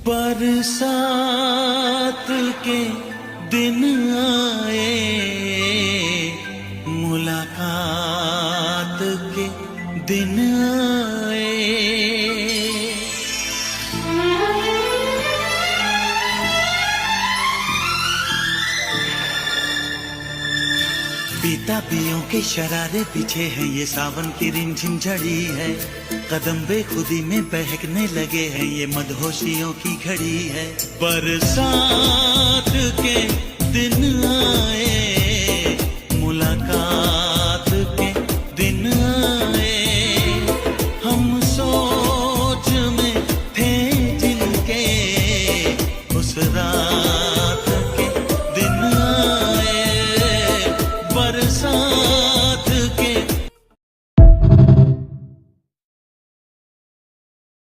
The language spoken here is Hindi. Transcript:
बरसात के दिन आए, मुलाकात के दिन आए। बेताबियों के शरारे पीछे हैं, ये सावन की रिमझिम झड़ी है। कदम बेखुदी में बहकने लगे हैं, ये मदहोशियों की घड़ी है। बरसात के दिन आए,